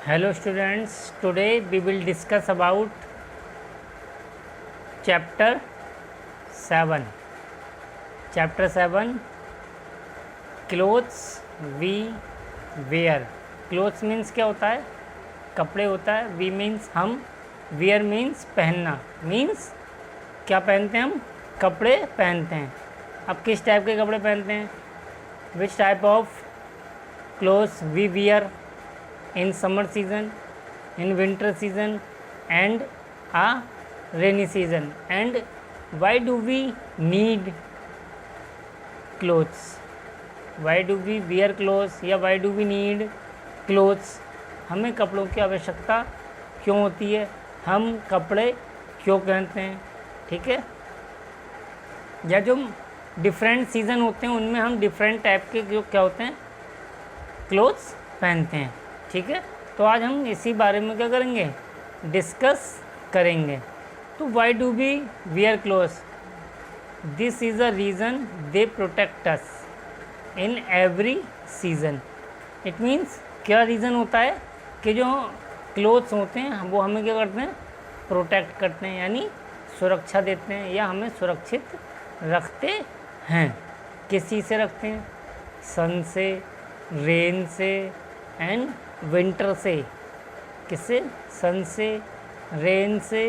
Hello students, today we will discuss about chapter 7. Chapter 7 Clothes we wear. Clothes means क्या होता है? कपड़े होता है. We means हम, wear means पहनना, means क्या पहनते हैं हम? कपड़े पहनते हैं. अब किस टाइप के कपड़े पहनते हैं? Which type of clothes we wear in summer season, in winter season and a rainy season, and why do we need clothes? Why do we wear clothes या why do we need clothes? हमें कपड़ों की आवश्यकता क्यों होती है? हम कपड़े क्यों पहनते हैं? ठीक है. या जो डिफरेंट सीज़न होते हैं उनमें हम डिफरेंट टाइप के जो क्या होते हैं क्लोथ्स पहनते हैं. ठीक है. तो आज हम इसी बारे में क्या करेंगे? डिस्कस करेंगे. तो why do we wear clothes? This is a reason they protect us in every season. It means क्या रीज़न होता है कि जो क्लोथ्स होते हैं वो हमें क्या करते हैं? प्रोटेक्ट करते हैं, यानी सुरक्षा देते हैं या हमें सुरक्षित रखते हैं. किस चीज़ से रखते हैं? सन से, रेन से एंड विंटर से. किससे? सन से, रेन से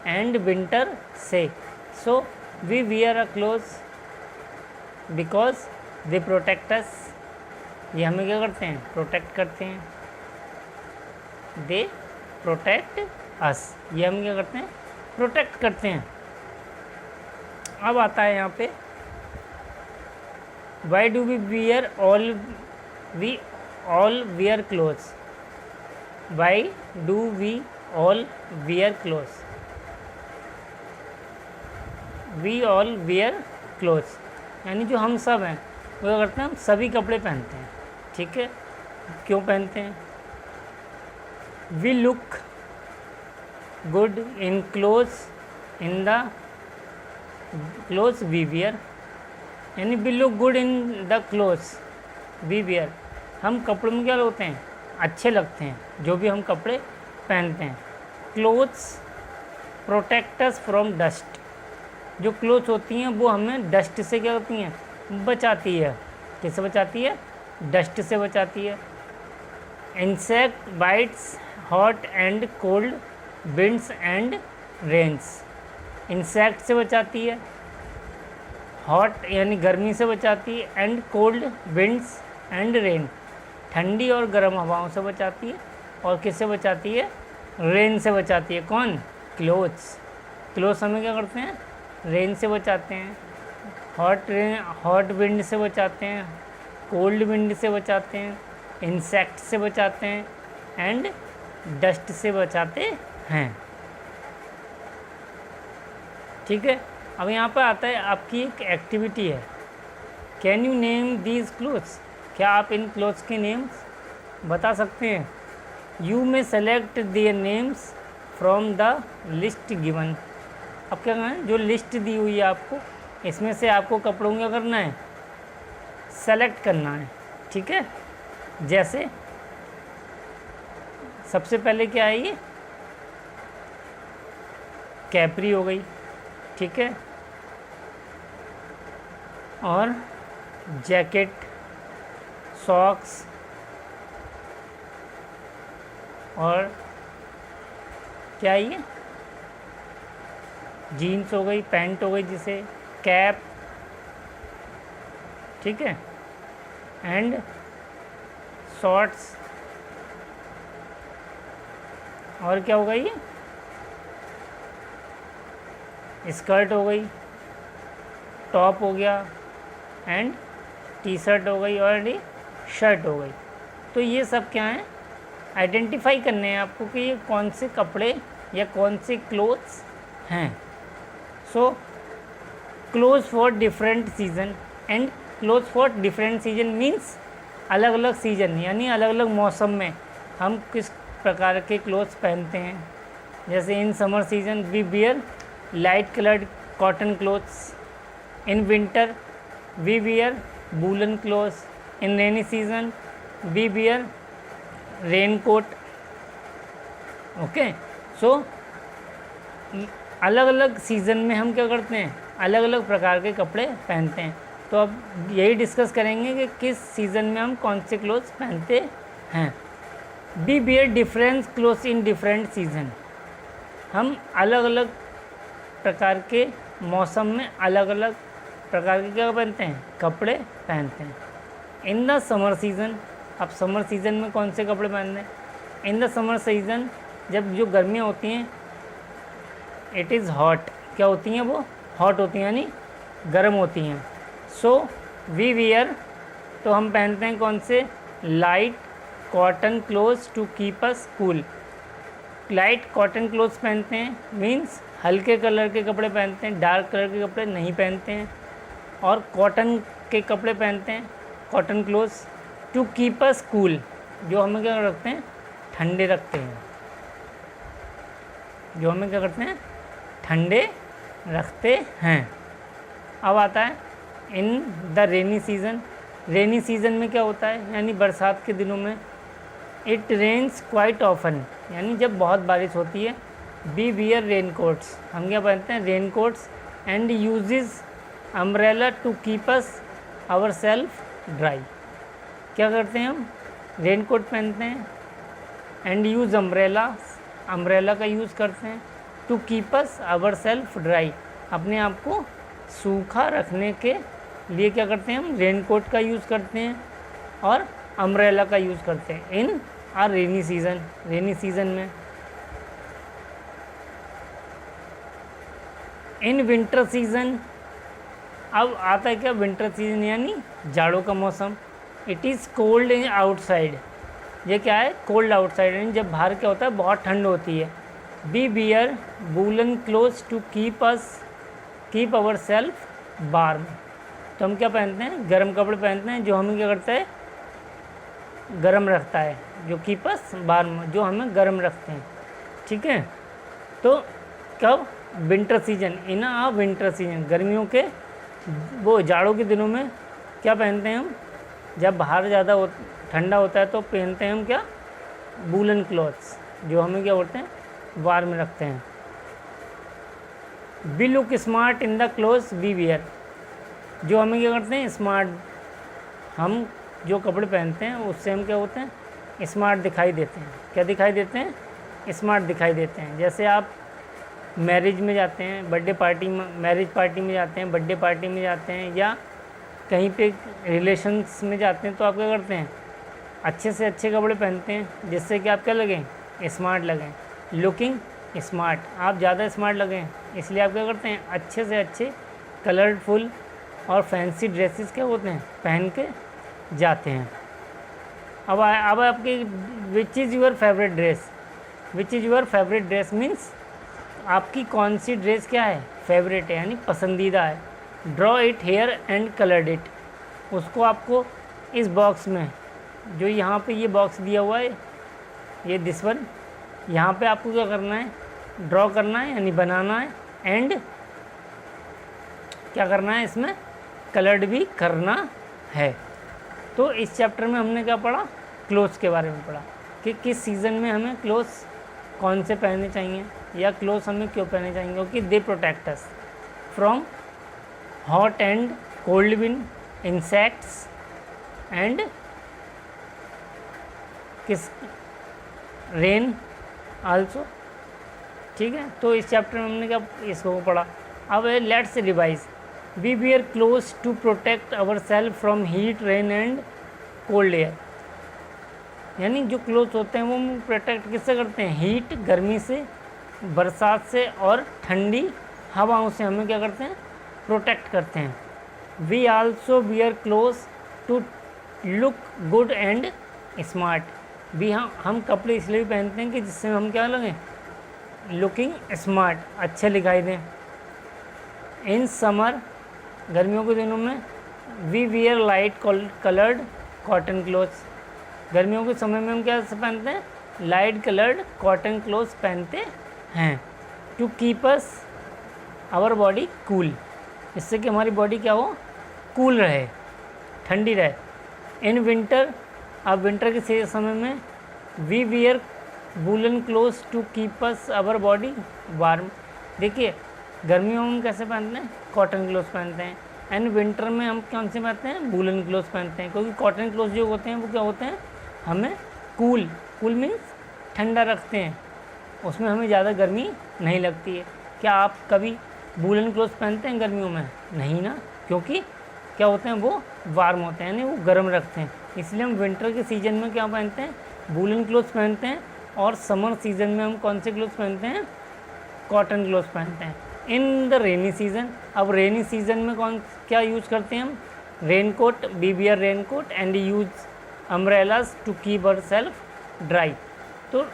एंड विंटर से. So we wear a clothes because they protect us. ये हमें क्या करते हैं? प्रोटेक्ट करते हैं. They protect us. ये हम क्या करते हैं? प्रोटेक्ट करते हैं. अब आता है यहाँ पे why do we wear we all wear clothes. Why do we all wear clothes? We all wear clothes. यानी जो हम सब हैं वो क्या करते हैं? हम सभी कपड़े पहनते हैं. ठीक है. क्यों पहनते हैं? We look good in clothes in the clothes we wear. यानी we look good in the clothes we wear. हम कपड़ों में क्या होते हैं? अच्छे लगते हैं जो भी हम कपड़े पहनते हैं. Clothes protect us from dust. जो क्लोथ्स होती हैं वो हमें डस्ट से क्या होती हैं? बचाती है. किससे बचाती है? डस्ट से बचाती है. Insect bites, hot and cold winds and rains. Insect से बचाती है, हॉट यानी गर्मी से बचाती है, and cold winds and rain ठंडी और गर्म हवाओं से बचाती है. और किससे बचाती है? रेन से बचाती है. कौन? क्लोथ्स. क्लोथ्स हमें क्या करते हैं? रेन से बचाते हैं, हॉट विंड से बचाते हैं, कोल्ड विंड से बचाते हैं, इंसेक्ट से बचाते हैं एंड डस्ट से बचाते हैं. ठीक है. अब यहाँ पर आता है आपकी एक एक्टिविटी है. Can you name these clothes. क्या आप इन क्लोथ्स के नेम्स बता सकते हैं? यू में select their names from the list given. अब क्या करना है? जो लिस्ट दी हुई है आपको, इसमें से आपको कपड़ों का करना है, सेलेक्ट करना है. ठीक है. जैसे सबसे पहले क्या है? ये कैपरी हो गई. ठीक है. और जैकेट, सॉक्स और क्या है? ये जीन्स हो गई, पैंट हो गई, जिसे कैप. ठीक है. And shorts. और क्या हो गई? ये स्कर्ट हो गई, टॉप हो गया एंड टी शर्ट हो गई और ये शर्ट हो गई. तो ये सब क्या हैं? आइडेंटिफाई करने हैं आपको कि ये कौन से कपड़े या कौन से क्लोथ्स हैं. So clothes for different season and clothes for different season means अलग अलग सीज़न यानी अलग अलग मौसम में हम किस प्रकार के क्लोथ्स पहनते हैं. जैसे in summer season we wear light coloured cotton clothes. In winter we wear woolen clothes. In rainy season we wear raincoat. Okay. So अलग अलग सीज़न में हम क्या करते हैं, अलग अलग प्रकार के कपड़े पहनते हैं। तो अब यही डिस्कस करेंगे कि किस सीज़न में हम कौन से क्लोथ्स पहनते हैं। We wear different clothes in different season. हम अलग अलग प्रकार के मौसम में अलग अलग प्रकार के क्या पहनते हैं, कपड़े पहनते हैं। इन द समर सीज़न, अब समर सीज़न में कौन से कपड़े पहनते हैं? इन द समर सीज़न, जब जो गर्मियाँ होती हैं, इट इज़ हॉट, क्या होती हैं वो, हॉट होती हैं यानी गर्म होती हैं। सो वी वियर, तो हम पहनते हैं कौन से, light cotton clothes to keep us cool. Light cotton clothes पहनते हैं, मीन्स हल्के कलर के कपड़े पहनते हैं, डार्क कलर के कपड़े नहीं पहनते हैं। और कॉटन के कपड़े पहनते हैं, cotton clothes, to keep us cool, जो हमें क्या रखते हैं, ठंडे रखते हैं, जो हमें क्या करते हैं, ठंडे रखते हैं। अब आता है in the rainy season. Rainy season में क्या होता है, यानी बरसात के दिनों में, इट रेन्स क्वाइट ऑफन, यानी जब बहुत बारिश होती है। वी वियर रेन कोट्स, हम क्या पहनते हैं, rain coats, and uses umbrella to keep us our self dry. क्या करते हैं हम, रेन कोट पहनते हैं, एंड यूज़ अम्ब्रेला, अम्ब्रेला का यूज़ करते हैं, to keep us our self dry, अपने आप को सूखा रखने के लिए क्या करते हैं हम, रेन कोट का यूज़ करते हैं और अम्ब्रेला का यूज़ करते हैं in our rainy season, rainy season में। इन विंटर सीज़न, अब आता है क्या, विंटर सीज़न यानी जाड़ों का मौसम। It is cold in outside, ये क्या है, कोल्ड आउटसाइड, यानी जब बाहर क्या होता है, बहुत ठंड होती है। We wear woollen clothes to keep our self warm, तो हम क्या पहनते हैं, गर्म कपड़े पहनते हैं, जो हमें क्या करता है, गर्म रखता है, जो कीप अस वार्म, जो हमें गर्म रखते हैं। ठीक है, तो कब, विंटर सीजन, इन आ विंटर सीजन, गर्मियों के वो जाड़ों के दिनों में क्या पहनते हैं हम, जब बाहर ज़्यादा ठंडा होता है तो पहनते हैं हम क्या, वूलन क्लॉथ्स, जो हमें क्या होते हैं, वार्म रखते हैं। We look smart in the clothes we wear, जो हमें क्या करते हैं, स्मार्ट, हम जो कपड़े पहनते हैं उससे हम क्या होते हैं, स्मार्ट दिखाई देते हैं। क्या दिखाई देते हैं, स्मार्ट दिखाई देते हैं। जैसे आप मैरिज में जाते हैं, बर्थडे पार्टी में, मैरिज पार्टी में जाते हैं, बर्थडे पार्टी में जाते हैं, या कहीं पे रिलेशंस में जाते हैं, तो आप क्या करते हैं, अच्छे से अच्छे कपड़े पहनते हैं, जिससे कि आप क्या लगें, स्मार्ट लगें, लुकिंग स्मार्ट, आप ज़्यादा स्मार्ट लगें, इसलिए आप क्या करते हैं, अच्छे से अच्छे कलरफुल और फैंसी ड्रेसेस क्या होते हैं, पहन के जाते हैं। अब आपके which is your favourite dress, which is your favourite dress means आपकी कौन सी ड्रेस क्या है, फेवरेट है, यानी पसंदीदा है। Draw it here and coloured it, उसको आपको इस बॉक्स में, जो यहाँ पे ये बॉक्स दिया हुआ है, ये दिस वन, यहाँ पे आपको क्या करना है, ड्रॉ करना है, यानी बनाना है, एंड क्या करना है, इसमें कलर्ड भी करना है। तो इस चैप्टर में हमने क्या पढ़ा, क्लोथ्स के बारे में पढ़ा, कि किस सीज़न में हमें क्लोथ्स कौन से पहनने चाहिए, या क्लोथ्स हमें क्यों पहनने चाहिए, क्योंकि दे protect us from hot and cold wind, insects and किस रेन आल्सो। ठीक है, तो इस चैप्टर में हमने क्या इसको पढ़ा। अब let's revise. We wear clothes to protect our self from heat, rain and cold air, यानी जो क्लोथ्स होते हैं वो हम प्रोटेक्ट किससे करते हैं, हीट, गर्मी से, बरसात से, और ठंडी हवाओं से हमें क्या करते हैं, प्रोटेक्ट करते हैं। We also wear clothes to look good and smart, भी हम कपड़े इसलिए भी पहनते हैं कि जिससे हम क्या लगें, लुकिंग स्मार्ट, अच्छे दिखाई दें। इन समर, गर्मियों के दिनों में, we wear light coloured cotton clothes, गर्मियों के समय में हम क्या पहनते हैं, लाइट कलर्ड कॉटन क्लोथ्स पहनते हैं। To keep us our body cool, इससे कि हमारी बॉडी क्या हो, कूल रहे, ठंडी रहे। इन विंटर, अब विंटर के समय में we wear woollen cloth to keep us our body warm. देखिए गर्मियों में हम कैसे पहनते हैं, कॉटन क्लोथ पहनते हैं, एंड विंटर में हम कौन से पहनते हैं, वूलन क्लोथ पहनते हैं, क्योंकि कॉटन क्लोथ जो होते हैं वो क्या होते हैं, हमें कूल मीन्स ठंडा रखते हैं, उसमें हमें ज़्यादा गर्मी नहीं लगती है। क्या आप कभी वूलन क्लोथ पहनते हैं गर्मियों में? नहीं ना, क्योंकि क्या होते हैं, वो वार्म होते हैं, यानी वो गर्म रखते हैं। इसलिए हम विंटर के सीज़न में क्या पहनते हैं, वूलन क्लोथ पहनते हैं, और समर सीज़न में हम कौन से क्लोथ पहनते हैं, कॉटन क्लोथ पहनते हैं। इन द रेनी सीज़न, अब रेनी सीज़न में क्या यूज़ करते हैं हम, rain coat, we wear raincoat and use umbrellas to keep our self dry. तो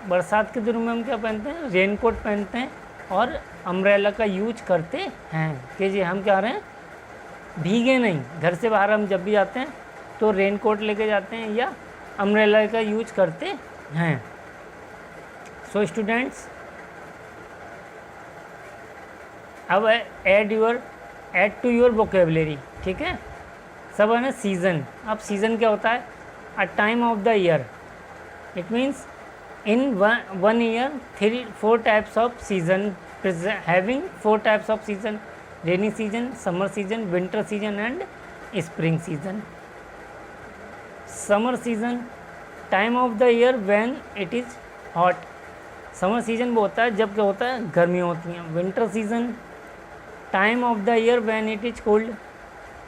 बरसात के दिनों में हम क्या पहनते हैं, रेन कोट पहनते हैं और अम्ब्रेला का यूज करते हैं कि जी हम क्या रहे हैं, भीगे नहीं। घर से बाहर हम जब भी जाते हैं तो रेन कोट लेके जाते हैं या अम्ब्रेला का यूज करते हैं। सो स्टूडेंट्स, अब ऐड टू योर वोकेबलरी, ठीक है। सब है ना, सीज़न। अब सीज़न क्या होता है, a time of the year, it means in one year 4 types off season, having 4 types off season, rainy season, summer season, winter season and spring season. Summer season, time of the year when it is hot. Summer season वो होता है जब क्या होता है, गर्मियाँ होती हैं। Winter season, time of the year when it is cold.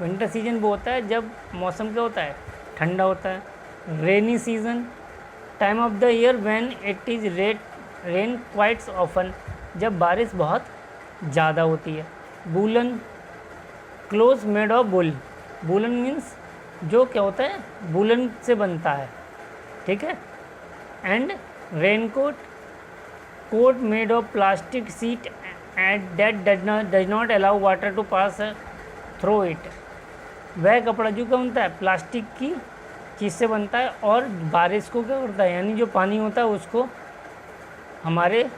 Winter season वो होता है जब मौसम क्या होता है, ठंडा होता है। Rainy season, time of the year when it is rain quite often, जब बारिश बहुत ज़्यादा होती है। Woollen cloth made of wool, woollen means जो क्या होता है, वूलन से बनता है, ठीक है। And raincoat, coat made of plastic sheet and that does not allow water to pass through it. वह कपड़ा जो क्या बनता है, प्लास्टिक की चीज़ से बनता है और बारिश को क्या करता है, यानी जो पानी होता है उसको हमारे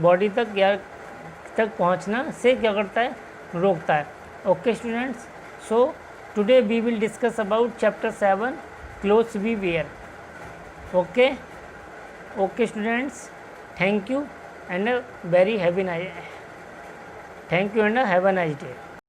बॉडी तक या तक पहुंचना से क्या करता है, रोकता है। Okay students, so today we will discuss about chapter 7 clothes we wear. Okay students, thank you and have a nice day.